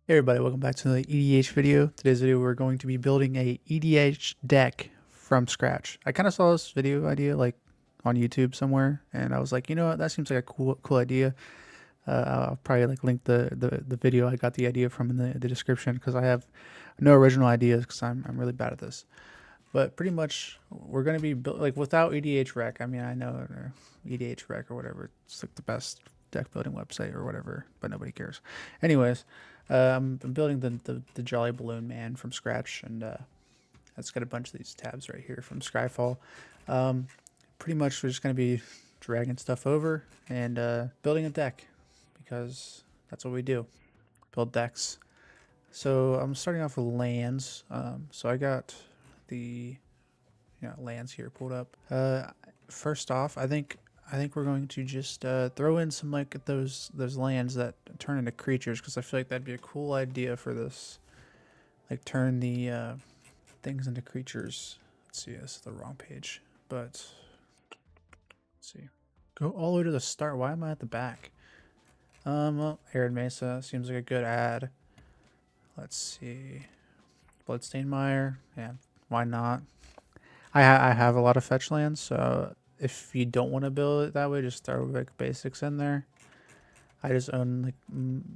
Hey everybody, welcome back to the EDH video. Today's video we're going to be building a EDH deck from scratch. I kind of saw this video idea like on YouTube somewhere, and I was like, you know what, that seems like a cool idea. I'll probably like link the video I got the idea from in the description because I have no original ideas because I'm really bad at this. But pretty much we're going to be like without EDH Rec. I mean, I know EDH Rec or whatever, it's like the best deck building website or whatever, but nobody cares. Anyways, I'm building the Jolly Balloon Man from scratch, and it's got a bunch of these tabs right here from Scryfall. Pretty much we're just going to be dragging stuff over and building a deck because that's what we do, build decks. So I'm starting off with lands. So I got the lands here pulled up. First off, I think we're going to just throw in some like those lands that turn into creatures because I feel like that'd be a cool idea for this. Like turn the things into creatures. Let's see, this is the wrong page, but let's see. Go all the way to the start. Why am I at the back? Well, Arid Mesa seems like a good ad. Let's see. Bloodstained Mire. Yeah, why not? I have a lot of fetch lands, so if you don't want to build it that way, just throw like basics in there. I just own like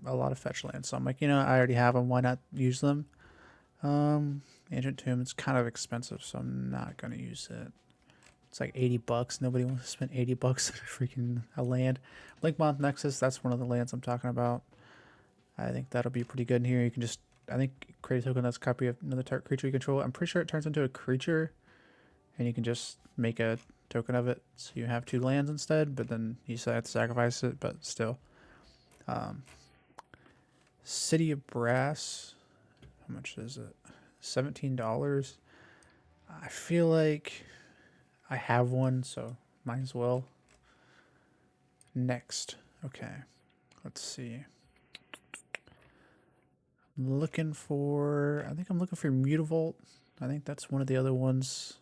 a lot of fetch lands, so I'm like, I already have them. Why not use them? Ancient Tomb, it's kind of expensive, so I'm not gonna use it. It's like $80. Nobody wants to spend $80 on freaking a land. Linkmoth Nexus, that's one of the lands I'm talking about. I think that'll be pretty good in here. You can just, I think, create a token that's a copy of another target creature you control. I'm pretty sure it turns into a creature, and you can just make a token of it. So you have 2 lands instead, but then you still have to sacrifice it, but still. City of Brass, how much is it? $17. I feel like I have one, so might as well. Next. Okay. Let's see. I'm looking for, I think I'm looking for Mutavault. I think that's one of the other ones.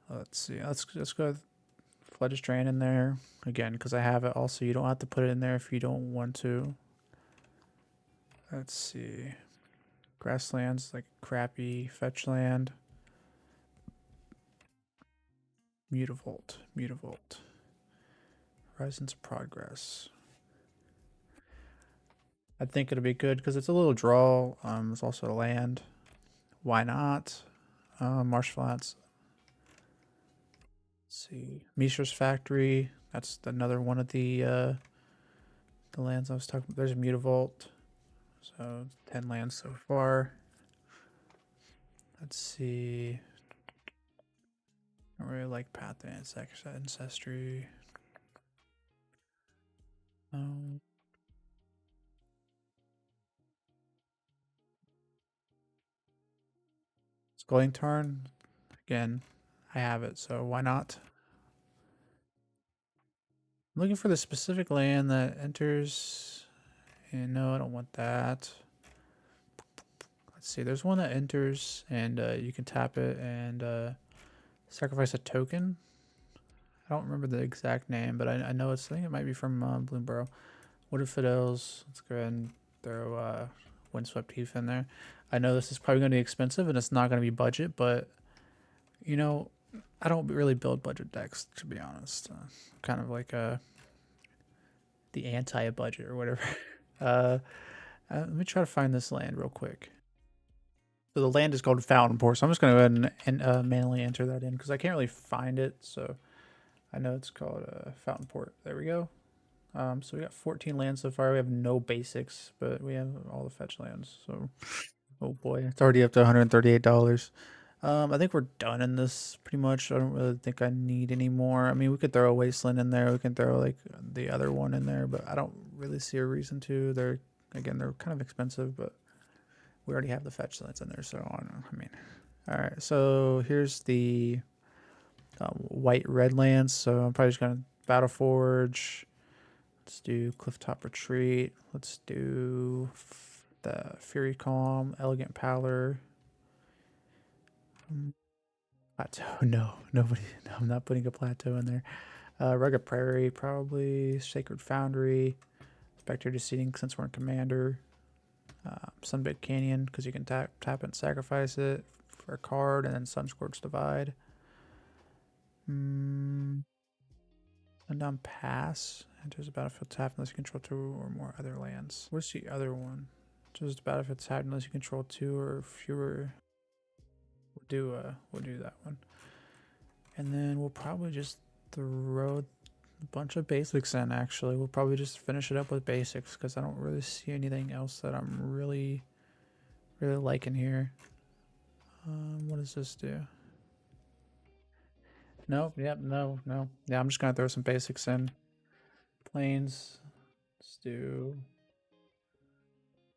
Let's see. Let's go with Fledged Drain in there again because I have it. Also, you don't have to put it in there if you don't want to. Let's see. Grasslands, like crappy fetch land. Mutavault. Horizons Progress. I think it'll be good because it's a little draw. It's also a land. Why not? Marsh Flats. Let's see. Mishra's Factory. That's another one of the lands I was talking about. There's Mutavault. So 10 lands so far. Let's see. I don't really like Path to Ancestry. Sculling Tarn. Again, I have it, so why not? I'm looking for the specific land that enters. And no, I don't want that. Let's see. There's one that enters, and you can tap it and sacrifice a token. I don't remember the exact name, but I know it's. I think it might be from Bloomborough. Wood of Fidels. Let's go ahead and throw Windswept Heath in there. I know this is probably going to be expensive, and it's not going to be budget, but I don't really build budget decks, to be honest. Kind of like the anti-budget or whatever. Let me try to find this land real quick. So the land is called Fountainport, so I'm just going to go ahead and manually enter that in because I can't really find it. So I know it's called Fountainport. There we go. So we got 14 lands so far. We have no basics, but we have all the fetch lands. So, oh boy, it's already up to $138. I think we're done in this pretty much. I don't really think I need any more. I mean, we could throw a Wasteland in there. We can throw like the other one in there, but I don't really see a reason to. They're kind of expensive, but we already have the fetch lands in there. So I don't know. I mean, all right. So here's the white-red lands. So I'm probably just gonna Battle Forge. Let's do Clifftop Retreat. Let's do the Fury Calm, Elegant Pallor. Plateau. No, nobody. No, I'm not putting a plateau in there. Rugged Prairie, probably. Sacred Foundry. Spectre Deceiving since we're in Commander. Sunbit Canyon, because you can tap and sacrifice it for a card, and then Sunscorched Divide. Sundown Pass enters a battlefield tapped unless you control 2 or more other lands. Where's the other one? Just the battlefield tapped unless you control 2 or fewer. We'll do that one, and then we'll probably just throw a bunch of basics in. Actually, we'll probably just finish it up with basics because I don't really see anything else that I'm really liking here. What does this do? Nope. Yep. No. Yeah, I'm just gonna throw some basics in. Planes. Let's do.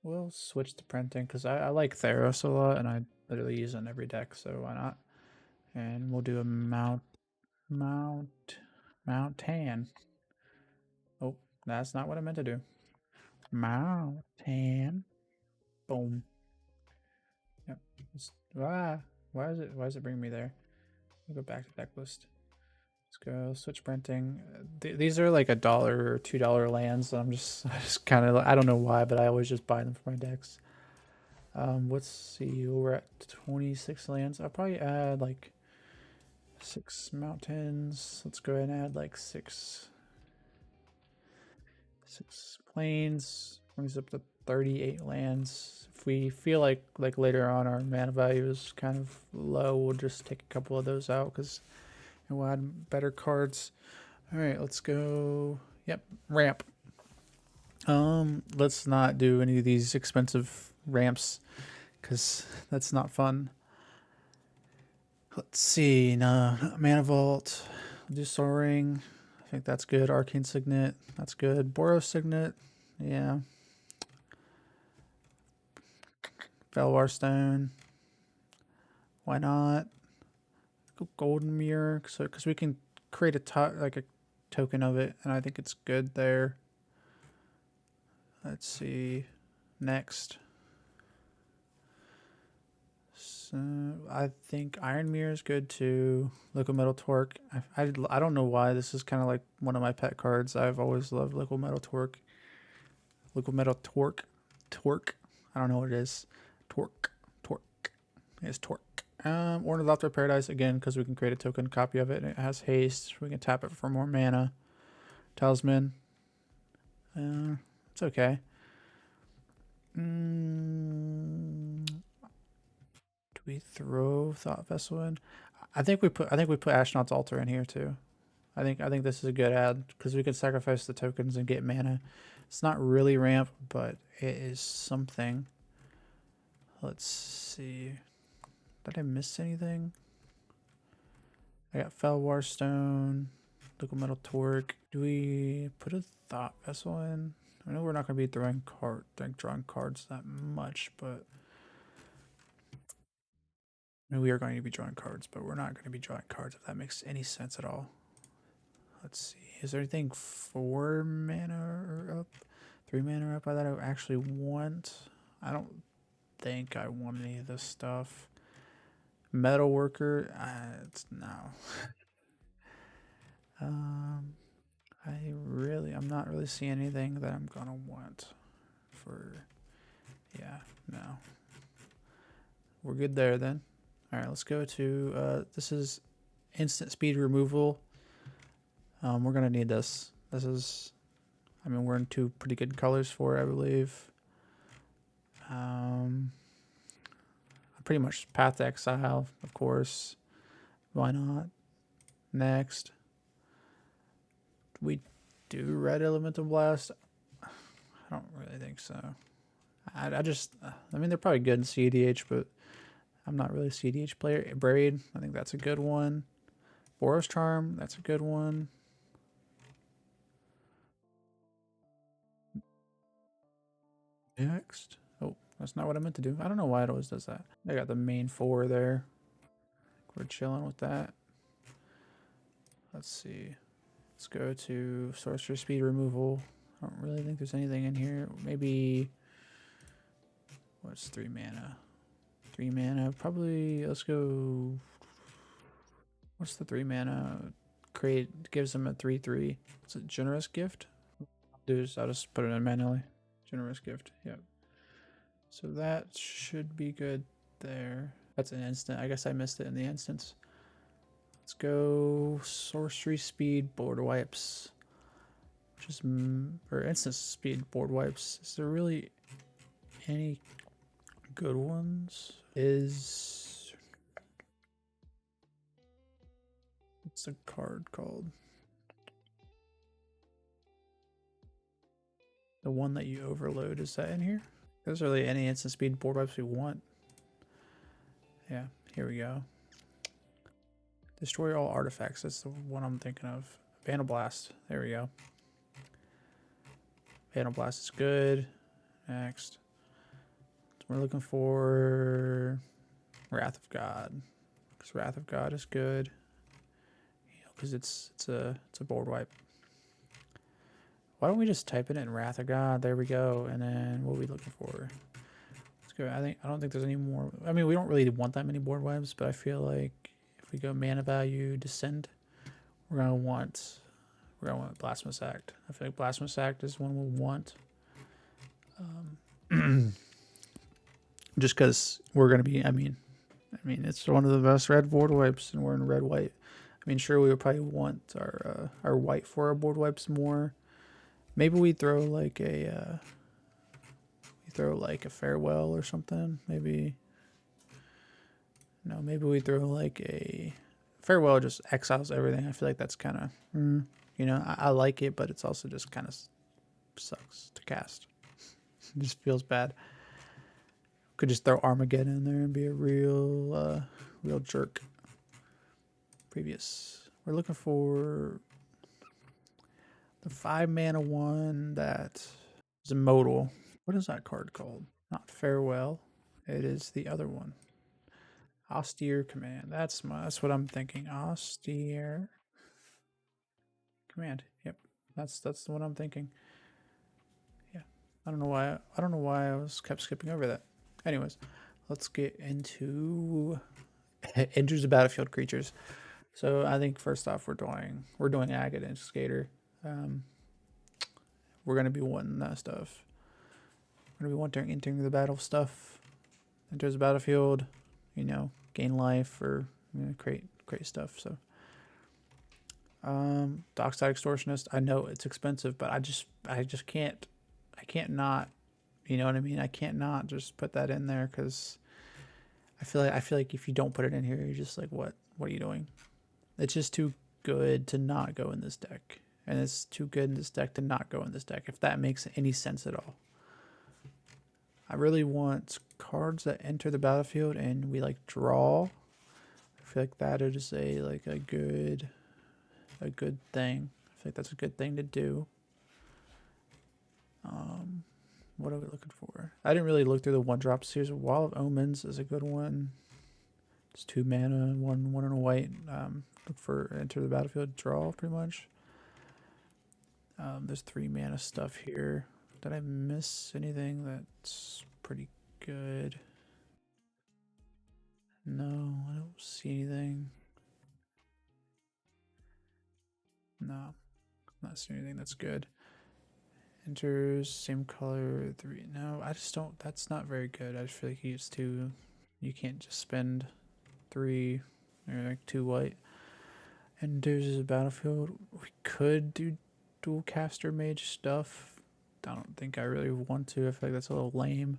We'll switch to printing because I like Theros a lot and I literally use it in every deck, so why not? And we'll do a Mountain. Oh, that's not what I meant to do. Mountain. Boom. Yep. Why is it bringing me there? We'll go back to deck list. Let's go switch printing. These are like $1 or $2 lands. I just kind of, I don't know why, but I always just buy them for my decks. Let's see, we're at 26 lands. I'll probably add like 6 mountains. Let's go ahead and add like 6 plains. Brings up to 38 lands. If we feel like later on our mana value is kind of low, we'll just take a couple of those out because we'll add better cards. All right, let's go. Yep, ramp. Let's not do any of these expensive ramps because that's not fun. Let's see. No, Mana Vault. Do Soaring. I think that's good. Arcane Signet. That's good. Boros Signet. Yeah. Felwar Stone. Why not? Golden Mirror. So, because we can create a token of it, and I think it's good there. Let's see. Next. So I think Iron Mirror is good too. Liquid Metal Torque. I don't know why this is kind of like one of my pet cards. I've always loved Liquid Metal Torque. Liquid Metal Torque. I don't know what it is. Torque. It's Torque. Ornithopter Paradise again because we can create a token copy of it. It has haste. We can tap it for more mana. Talisman. It's okay. Do we throw Thought Vessel in? I think we put Astronaut's Altar in here too. I think this is a good add because we can sacrifice the tokens and get mana. It's not really ramp, but it is something. Let's see. Did I miss anything? I got Felwar Stone, Liquid Metal Torque. Do we put a Thought Vessel in? I know we're not going to be drawing cards that much, but we are going to be drawing cards, but we're not going to be drawing cards if that makes any sense at all. Let's see. Is there anything 4 mana or up? 3 mana or up that I actually want? I don't think I want any of this stuff. Metal Worker, it's no. I'm not really seeing anything that I'm gonna want for, yeah, no. We're good there then. All right, let's go to, this is instant speed removal. We're gonna need this. This is, I mean, we're in 2 pretty good colors for it, I believe. Pretty much Path to Exile, of course. Why not? Next. We do Red Elemental Blast. I don't really think so. I mean, they're probably good in CEDH, but I'm not really a CEDH player. Braid, I think that's a good one. Boros Charm, that's a good one. Next. Oh, that's not what I meant to do. I don't know why it always does that. I got the main 4 there. We're chilling with that. Let's see. Let's go to Sorcerer Speed Removal. I don't really think there's anything in here. Maybe, what's 3 mana? 3 mana, probably, let's go, what's the 3 mana? Gives them a 3/3. Is it Generous Gift? I'll just put it in manually. Generous Gift, yep. So that should be good there. That's an instant. I guess I missed it in the instance. Let's go sorcery speed Boardwipes. Just or instant speed Boardwipes. Is there really any good ones? What's the card called? The one that you overload, is that in here? There's really any instant speed Boardwipes we want. Yeah, here we go. Destroy all artifacts. That's the one I'm thinking of. Vandal Blast. There we go. Vandal Blast is good. Next. So we're looking for Wrath of God. Because Wrath of God is good. Because it's a board wipe. Why don't we just type it in Wrath of God? There we go. And then what are we looking for? Let's go. I don't think there's any more. I mean, we don't really want that many board wipes, but I feel like if we go mana value, descend, we're gonna want Blasphemous Act. I feel like Blasphemous Act is one we'll want. Just because we're gonna be. I mean, it's one of the best red board wipes, and we're in red white. I mean, sure, we would probably want our white for our board wipes more. Maybe we throw like a farewell or something. Maybe we throw like a farewell. Just exiles everything. I feel like that's kind of I like it, but it's also just kind of sucks to cast. It just feels bad. Could just throw Armageddon in there and be a real jerk. Previous. We're looking for the 5-mana one that is a modal. What is that card called? Not Farewell. It is the other one. Austere Command. That's what I'm thinking. Austere Command. Yep. That's the one I'm thinking. Yeah. I don't know why I was kept skipping over that. Anyways, let's get into enters the battlefield creatures. So I think first off we're doing Agate and Skater. We're gonna be wanting that stuff. We're gonna be wanting entering the battle stuff. Enters the battlefield, gain life or create stuff. So Dockside Extortionist. I know it's expensive, but I just can't not, you know what I mean? I can't not just put that in there because I feel like if you don't put it in here, you're just like, what are you doing? It's just too good to not go in this deck. And it's too good in this deck to not go in this deck, if that makes any sense at all. I really want cards that enter the battlefield and we like draw. I feel like that is a good thing. I feel like that's a good thing to do. What are we looking for? I didn't really look through the 1-drops. Here's a Wall of Omens is a good one. It's 2 mana, one and a white. Look for enter the battlefield, draw pretty much. There's 3 mana stuff here. Did I miss anything that's pretty good? No, I don't see anything. No, I'm not seeing anything that's good. Enters, same color, 3. No, I just don't. That's not very good. I just feel like it's too. You can't just spend 3 or like 2 white. Enters is a battlefield. We could do dual caster mage stuff. I don't think I really want to. I feel like that's a little lame.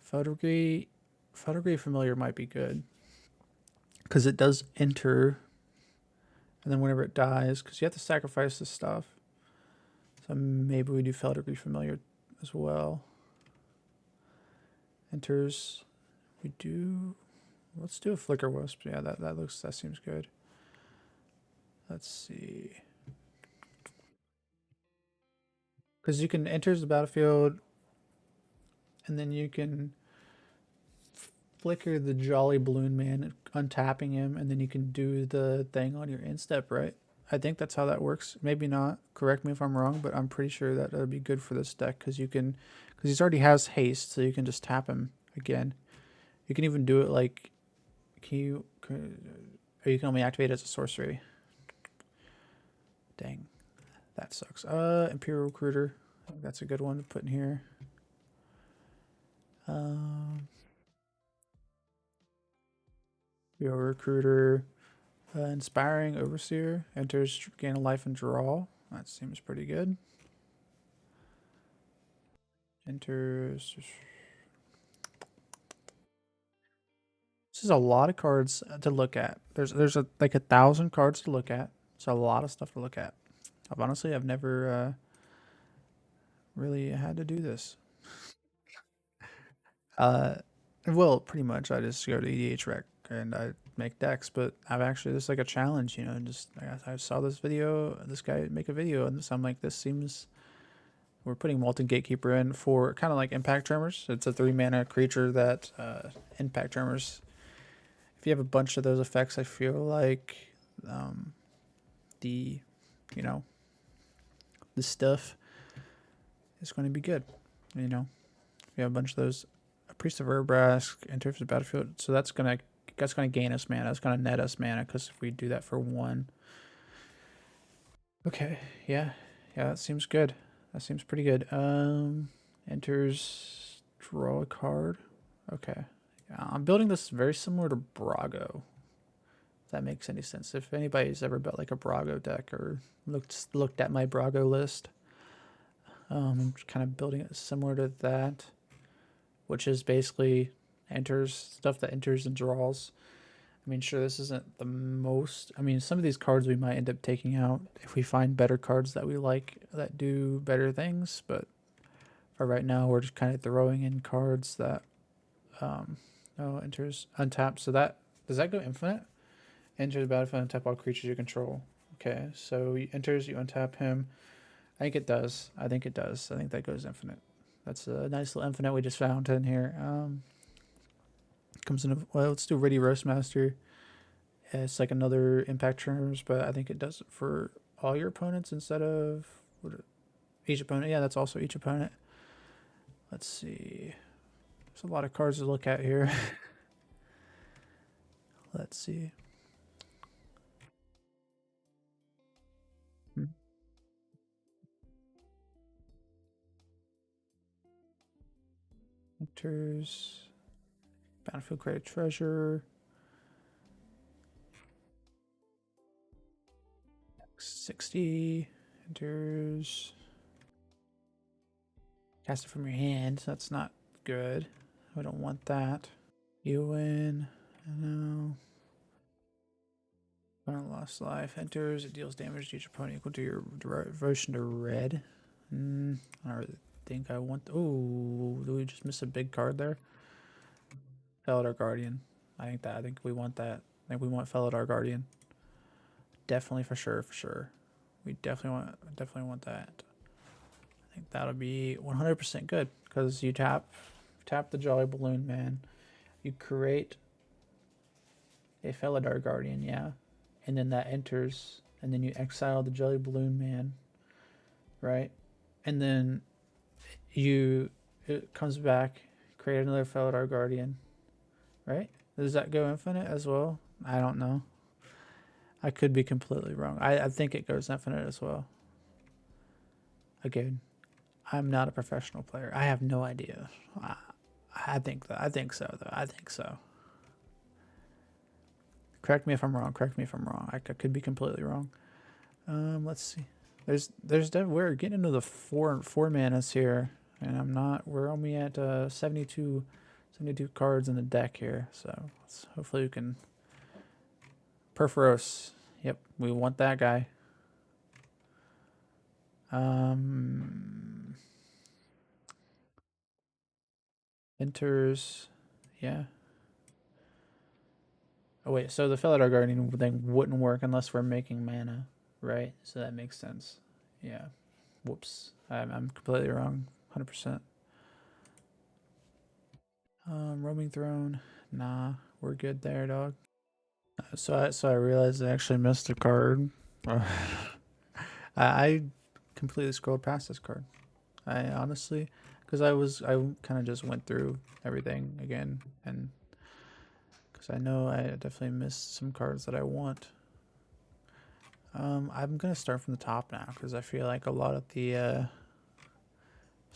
Filigree Familiar might be good because it does enter, and then whenever it dies, because you have to sacrifice this stuff. So maybe we do Filigree Familiar as well. Enters. We do. Let's do a Flicker Wisp. Yeah, that seems good. Let's see. Because you can enters the battlefield, and then you can flicker the Jolly Balloon Man, untapping him, and then you can do the thing on your instep, right? I think that's how that works. Maybe not. Correct me if I'm wrong, but I'm pretty sure that would be good for this deck because he already has haste, so you can just tap him again. You can even do it like, you can only activate it as a sorcery. Dang, that sucks. Imperial Recruiter. I think that's a good one to put in here. Your recruiter, inspiring overseer, enters, gain a life and draw. That seems pretty good. Enters. This is a lot of cards to look at. There's like 1,000 cards to look at. It's a lot of stuff to look at. I've never really had to do this. Uh, well, pretty much I just go to EDH rec and I make decks, but I've actually this is like a challenge, you know. Just I saw this video, this guy make a video, and so I'm like, this seems. We're putting Molten Gatekeeper in for kind of like Impact Tremors. It's a 3-mana creature that Impact Tremors. If you have a bunch of those effects, I feel like the, you know, the stuff is going to be good. You know, if you have a bunch of those, a Priest of Urbrask enters the battlefield, so that's gonna gain us mana. That's gonna net us mana because if we do that for 1. Okay, yeah, that seems good. That seems pretty good. Enters, draw a card. Okay. I'm building this very similar to Brago. If that makes any sense. If anybody's ever built like a Brago deck or looked at my Brago list, I'm kind of building it similar to that, which is basically stuff that enters and draws. I mean, sure, this isn't the most. I mean, some of these cards we might end up taking out if we find better cards that we like that do better things. But for right now, we're just kind of throwing in cards that, enters untapped. So that does that go infinite? Enter the battlefield, untap all creatures you control. Okay, so he enters, you untap him. I think it does. I think that goes infinite. That's a nice little infinite we just found in here. Comes in. Well, let's do Ready Roastmaster. It's like another impact terms, but I think it does it for all your opponents instead of each opponent. Yeah, that's also each opponent. Let's see. There's a lot of cards to look at here. Let's see. Enters. Battlefield Create Treasure. 60. Enters. Cast it from your hand. So that's not good. We don't want that. You win. No. Opponent lost life. Enters. It deals damage to each opponent equal to your devotion to red. I don't really think I want. Oh, do we just miss a big card there? Felidar Guardian. I think we want that. I think we want Felidar Guardian. Definitely for sure. We definitely want that. I think that'll be 100% good because you tap the Jolly Balloon Man. You create a Felidar Guardian, yeah. And then that enters, and then you exile the Jolly Balloon Man, right? And then it comes back, create another Felidar Guardian, right? Does that go infinite as well? I don't know. I could be completely wrong. I think it goes infinite as well. Again, I'm not a professional player. I have no idea. I think so, though. I think so. Correct me if I'm wrong. I could be completely wrong. Let's see. We're getting into the four manas here, and we're only at 72 cards in the deck here. So hopefully we can. Perforos. Yep, we want that guy. Enters. Yeah. Oh wait, so the Felidar Guardian thing wouldn't work unless we're making mana, right? So that makes sense. Yeah. Whoops. I'm completely wrong. 100%. Roaming Throne. Nah, we're good there, dog. So I realized I actually missed a card. I completely scrolled past this card. I honestly, because I kind of just went through everything again, and because I know I definitely missed some cards that I want. I'm gonna start from the top now because I feel like a lot of the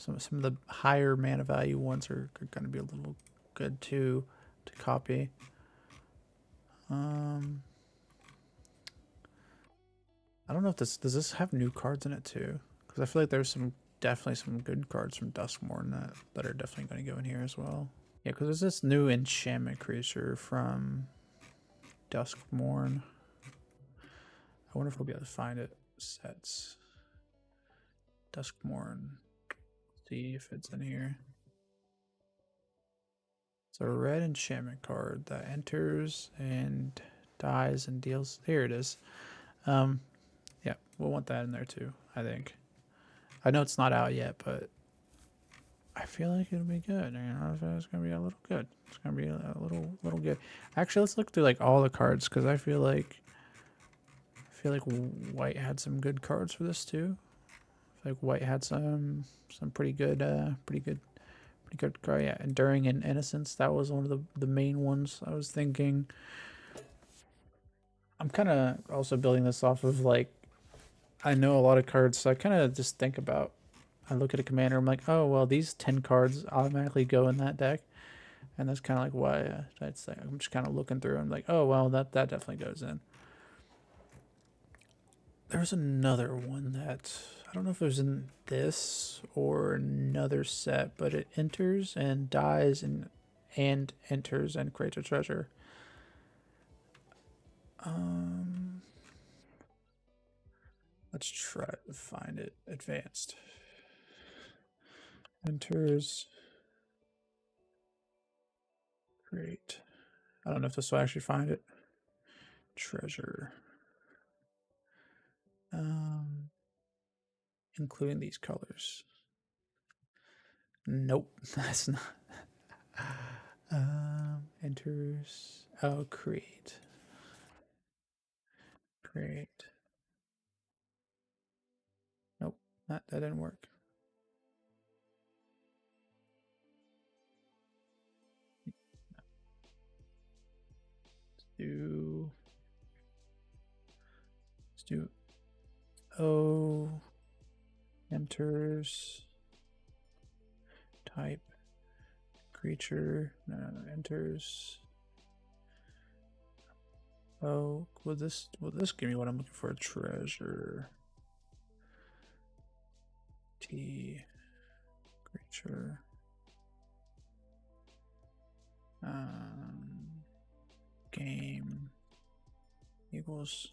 Some of the higher mana value ones are going to be a little good too to copy. I don't know if does this have new cards in it too? Because I feel like there's definitely some good cards from Duskmourn that are definitely going to go in here as well. Yeah, because there's this new enchantment creature from Duskmourn. I wonder if we'll be able to find it. Sets. Duskmourn. See if it's in here. It's a red enchantment card that enters and dies and deals. Here it is. Yeah, we'll want that in there too, I think. I know it's not out yet, but I feel like it'll be good. You know, it's gonna be a little good. It's gonna be a little good. Actually, let's look through like all the cards because I feel like White had some good cards for this too. I feel like White had some pretty good card. Yeah, Enduring and Innocence. That was one of the main ones I was thinking. I'm kind of also building this off of like I know a lot of cards, so I kind of just think about. I look at a commander, I'm like, oh well, these 10 cards automatically go in that deck, and that's kind of like why I'm just kind of looking through. And I'm like, oh well, that definitely goes in. There's another one that I don't know if it was in this or another set, but it enters and dies and enters and creates a treasure. Let's try to find it. Advanced. Enters. Great. I don't know if this will actually find it. Treasure. Including these colors. Nope, that's not. Enters. Oh, create. Create. Nope, that didn't work. Let's do O enters type creature. No, enters. Oh, will this give me what I'm looking for? Treasure. T creature. Game equals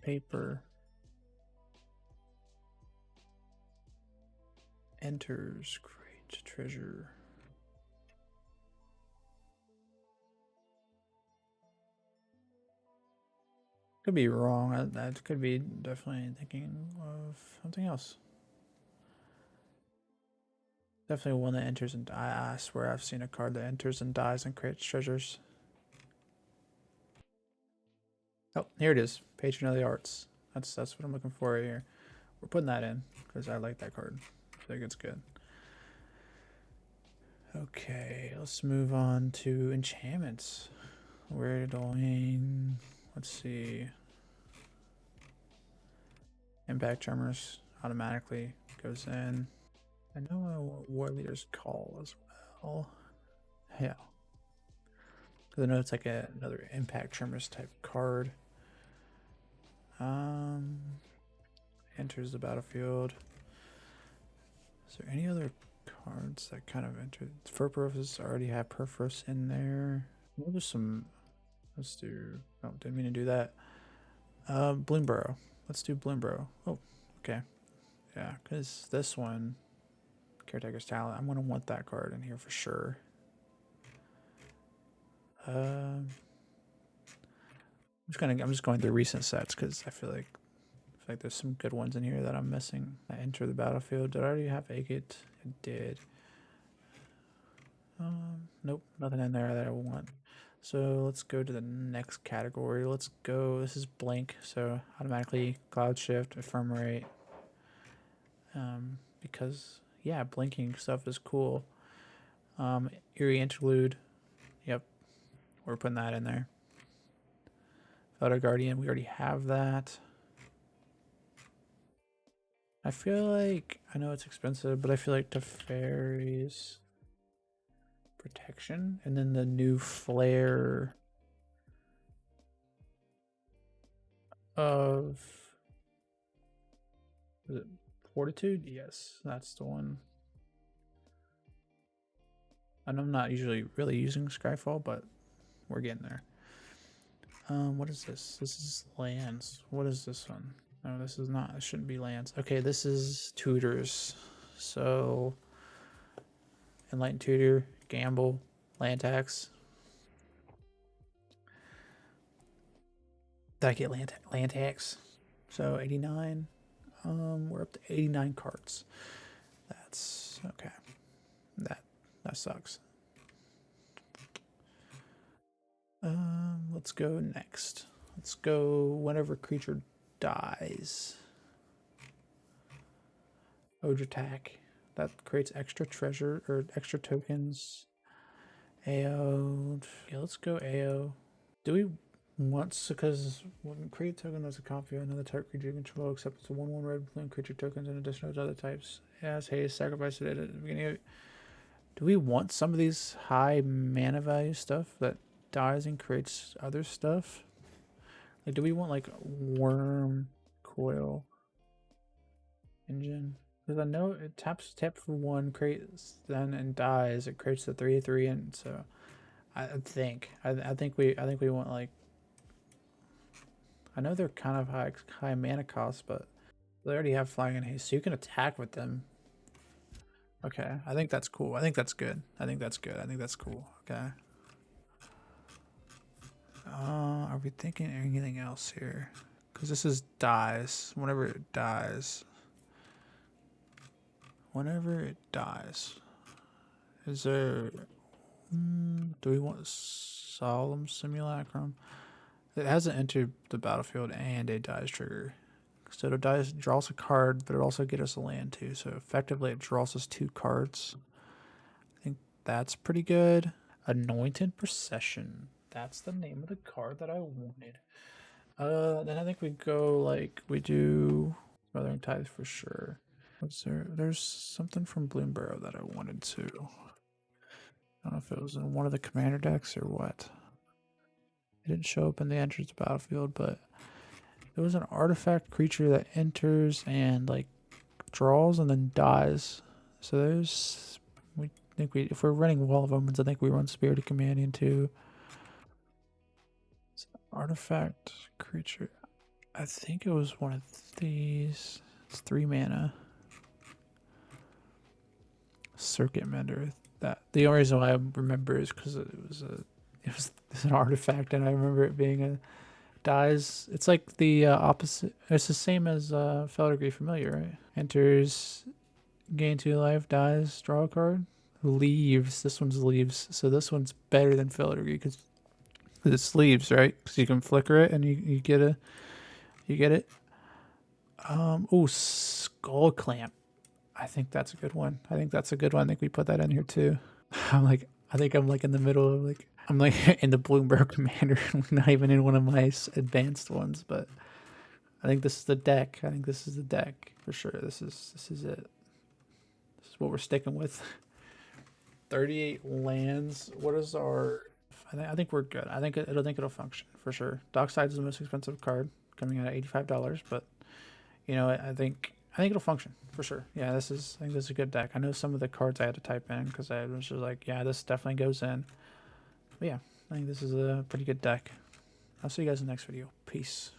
paper enters create treasure. Could be wrong. That could be definitely thinking of something else. Definitely one that enters and dies. I swear I've seen a card that enters and dies and creates treasures. Oh, here it is. Patron of the Arts. That's what I'm looking for right here. We're putting that in because I like that card. I think it's good. Okay, let's move on to enchantments. We're doing, let's see. Impact Tremors automatically goes in. I know War Leader's Call as well. Yeah. Because I know it's like another Impact Tremors type card. Enters the battlefield. Is there any other cards that kind of enter? Furpurus already have Purpurus in there. What was some? Let's do. Oh, didn't mean to do that. Bloomburrow. Let's do Bloomburrow. Oh, okay. Yeah, because this one, Caretaker's Talent, I'm gonna want that card in here for sure. I'm just going through recent sets because I feel like there's some good ones in here that I'm missing. I enter the battlefield. Did I already have Agate? I did. Nope, nothing in there that I want. So let's go to the next category. Let's go. This is blank, so automatically Cloud Shift, Ephemerate. Because yeah, blinking stuff is cool. Eerie Interlude. Yep, we're putting that in there. Felder Guardian, we already have that. I feel like, I know it's expensive, but I feel like Teferi's protection and then the new flare of, is it Fortitude? Yes, that's the one. And I'm not usually really using Scryfall, but we're getting there. What is this? This is lands. What is this one? No, this is not. It shouldn't be lands. Okay, this is tutors. So, Enlightened Tutor, Gamble, land tax. Did I get land tax? So 89. We're up to 89 cards. That's okay. That sucks. Let's go next. Let's go whenever creature dies. Ogre attack. That creates extra treasure or extra tokens. AO. Yeah, let's go AO. Do we want, because when create a token that's a copy of another type creature you control, except it's a 1/1 red blue creature tokens in addition to other types. It has haste, sacrifice it at the beginning of it. Do we want some of these high mana value stuff that dies and creates other stuff? Like, do we want like worm, coil, engine? Because I know it tap for 1, creates then and dies. It creates the 3/3, and so I think we want like. I know they're kind of high mana cost, but they already have flying and haste, so you can attack with them. Okay, I think that's cool. I think that's good. I think that's good. I think that's cool. Okay. Are we thinking anything else here? Because this is dies. Whenever it dies. Whenever it dies. Is there... do we want Solemn Simulacrum? It hasn't entered the battlefield and a dies trigger. So it draws a card, but it also gets us a land too. So effectively it draws us 2 cards. I think that's pretty good. Anointed Procession. That's the name of the card that I wanted. Then I think we go like we do Smothering Tithe for sure. What's there? There's something from Bloomburrow that I wanted to. I don't know if it was in one of the commander decks or what. It didn't show up in the entrance battlefield, but there was an artifact creature that enters and like draws and then dies. So there's, we think if we're running Wall of Omens, I think we run Spirited Companion too. It's an artifact creature. I think it was one of these. It's 3 mana. Circuit Mender. That the only reason why I remember is because it was an artifact, and I remember it being a dies. It's like the opposite. It's the same as Filigree Familiar, right? Enters, gain 2 life, dies, draw a card, leaves. This one's leaves, so this one's better than Filigree because it's leaves, right? Because you can flicker it and you get it. Oh, Skull Clamp. I think that's a good one. I think we put that in here too. I think I'm like in the middle of like, I'm like in the Bloomberg Commander, not even in one of my advanced ones, but I think this is the deck. I think this is the deck for sure. This is it. This is what we're sticking with. 38 lands. What is our? I think we're good. I think it'll function for sure. Dockside is the most expensive card, coming out at $85, but you know, I think it'll function for sure. Yeah, I think this is a good deck. I know some of the cards I had to type in because I was just like, yeah, this definitely goes in. But yeah, I think this is a pretty good deck. I'll see you guys in the next video. Peace.